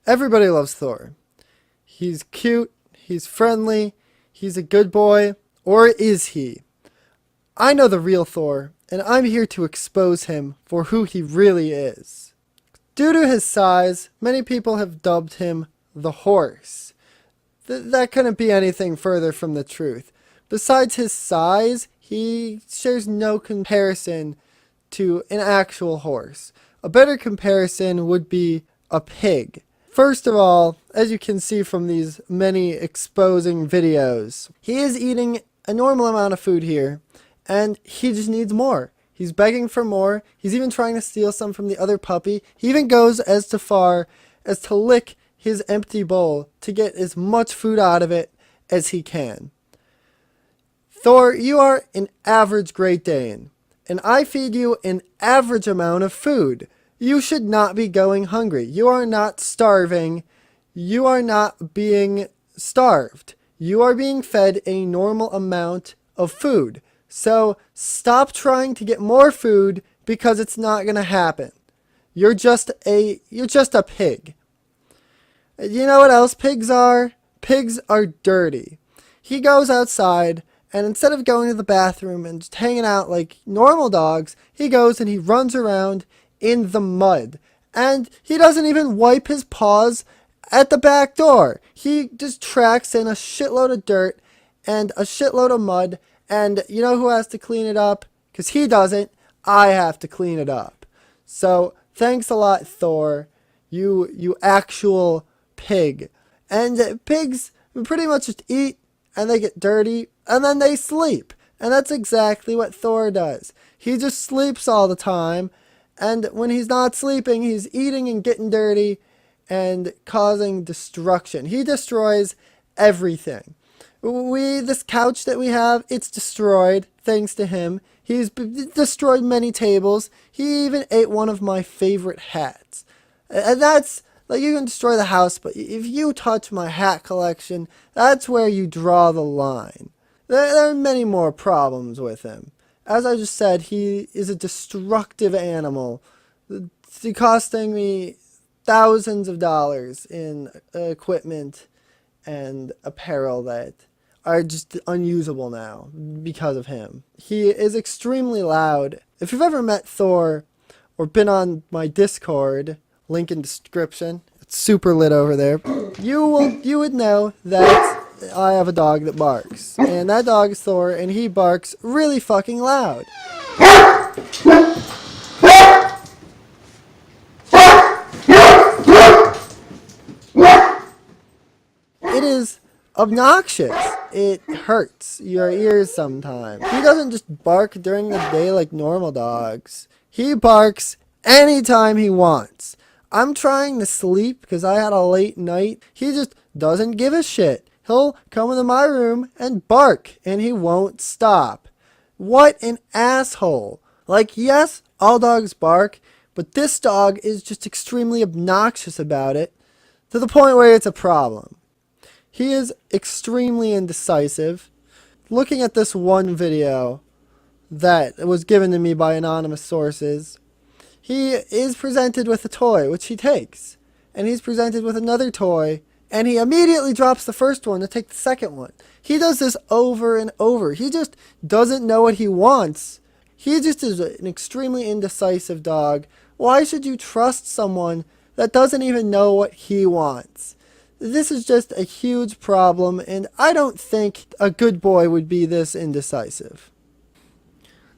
Everybody loves Thor. He's cute, he's friendly, he's a good boy, or is he? I know the real Thor, and I'm here to expose him for who he really is. Due to his size, many people have dubbed him the Horse. That couldn't be anything further from the truth. Besides his size, he shares no comparison to an actual horse. A better comparison would be a pig. First of all, as you can see from these many exposing videos, he is eating a normal amount of food here, and he just needs more. He's begging for more. He's even trying to steal some from the other puppy. He even goes as far as to lick his empty bowl to get as much food out of it as he can. Thor, you are an average Great Dane, and I feed you an average amount of food. You should not be going hungry. You are not starving. You are not being starved. You are being fed a normal amount of food. So stop trying to get more food because it's not going to happen. You're just a pig. You know what else pigs are? Pigs are dirty. He goes outside, and instead of going to the bathroom and just hanging out like normal dogs, he goes and he runs around in the mud. And he doesn't even wipe his paws at the back door. He just tracks in a shitload of dirt and a shitload of mud. And you know who has to clean it up? Because he doesn't. I have to clean it up. So thanks a lot, Thor. You actual pig. And pigs pretty much just eat and they get dirty and then they sleep. And that's exactly what Thor does. He just sleeps all the time. And when he's not sleeping, he's eating and getting dirty and causing destruction. He destroys everything. This couch that we have, it's destroyed thanks to him. He's destroyed many tables. He even ate one of my favorite hats. And that's, like, you can destroy the house, but if you touch my hat collection, that's where you draw the line. There are many more problems with him. As I just said, he is a destructive animal, costing me thousands of dollars in equipment and apparel that are just unusable now because of him. He is extremely loud. If you've ever met Thor or been on my Discord, link in description, it's super lit over there, you would know that I have a dog that barks. And that dog is Thor, and he barks really fucking loud. It is obnoxious. It hurts your ears sometimes. He doesn't just bark during the day like normal dogs. He barks anytime he wants. I'm trying to sleep because I had a late night. He just doesn't give a shit. He'll come into my room and bark, and he won't stop. What an asshole. Like, yes, all dogs bark, but this dog is just extremely obnoxious about it, to the point where it's a problem. He is extremely indecisive. Looking at this one video that was given to me by anonymous sources, he is presented with a toy, which he takes. And he's presented with another toy, and he immediately drops the first one to take the second one. He does this over and over. He just doesn't know what he wants. He just is an extremely indecisive dog. Why should you trust someone that doesn't even know what he wants? This is just a huge problem, and I don't think a good boy would be this indecisive.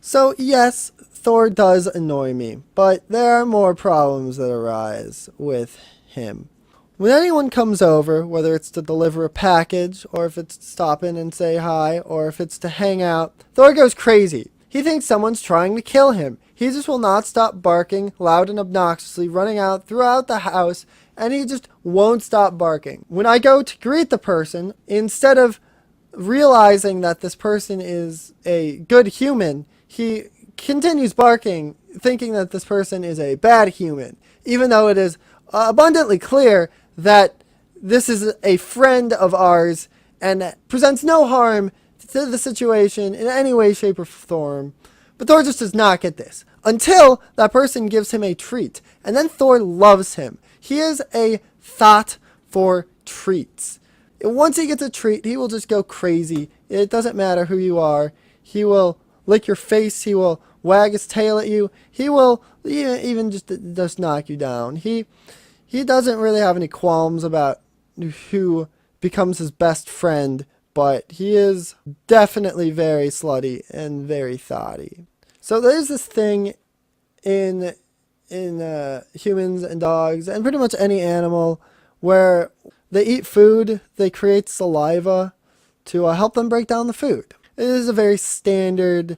So yes, Thor does annoy me, but there are more problems that arise with him. When anyone comes over, whether it's to deliver a package, or if it's to stop in and say hi, or if it's to hang out, Thor goes crazy. He thinks someone's trying to kill him. He just will not stop barking loud and obnoxiously, running out throughout the house, and he just won't stop barking. When I go to greet the person, instead of realizing that this person is a good human, he continues barking, thinking that this person is a bad human, even though it is abundantly clear that this is a friend of ours and presents no harm to the situation in any way, shape, or form. But Thor just does not get this until that person gives him a treat, and then Thor loves him. He is a thought for treats. Once he gets a treat, he will just go crazy. It doesn't matter who you are. He will lick your face. He will wag his tail at you. He will even just knock you down. He doesn't really have any qualms about who becomes his best friend, but he is definitely very slutty and very thoughty. So there's this thing in humans and dogs and pretty much any animal where they eat food, they create saliva to help them break down the food. It is a very standard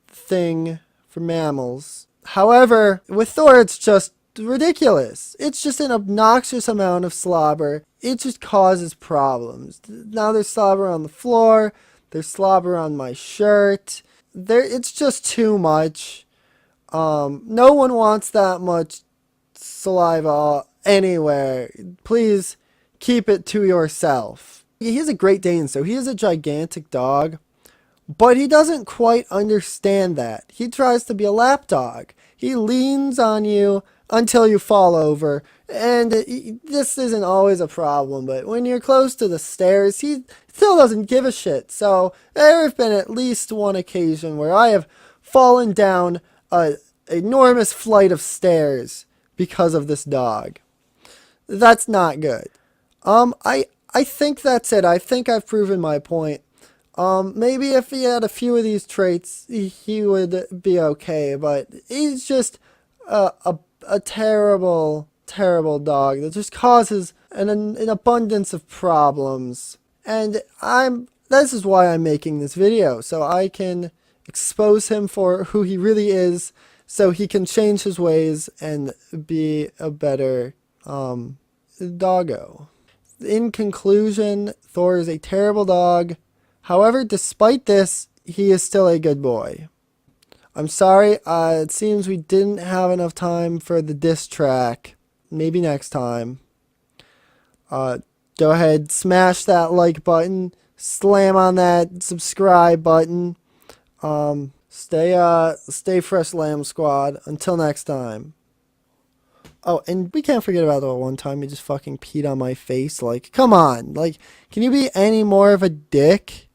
thing for mammals. However, with Thor, it's just ridiculous. It's just an obnoxious amount of slobber. It just causes problems. Now there's slobber on the floor. There's slobber on my shirt. It's just too much. No one wants that much saliva anywhere. Please keep it to yourself. He has a Great Dane, so he is a gigantic dog, but he doesn't quite understand that. He tries to be a lap dog. He leans on you until you fall over, and this isn't always a problem, but when you're close to the stairs, he still doesn't give a shit. So there have been at least one occasion where I have fallen down an enormous flight of stairs because of this dog. That's not good. I think that's it. I think I've proven my point. Maybe if he had a few of these traits, he would be okay, but he's just a terrible, terrible dog that just causes an abundance of problems. And this is why I'm making this video, so I can expose him for who he really is, so he can change his ways and be a better doggo. In conclusion, Thor is a terrible dog. However, despite this, he is still a good boy. I'm sorry, it seems we didn't have enough time for the diss track. Maybe next time. Go ahead, smash that like button, slam on that subscribe button. Stay fresh, Lamb Squad. Until next time. Oh, and we can't forget about the one time he just fucking peed on my face. Like, come on. Like, can you be any more of a dick?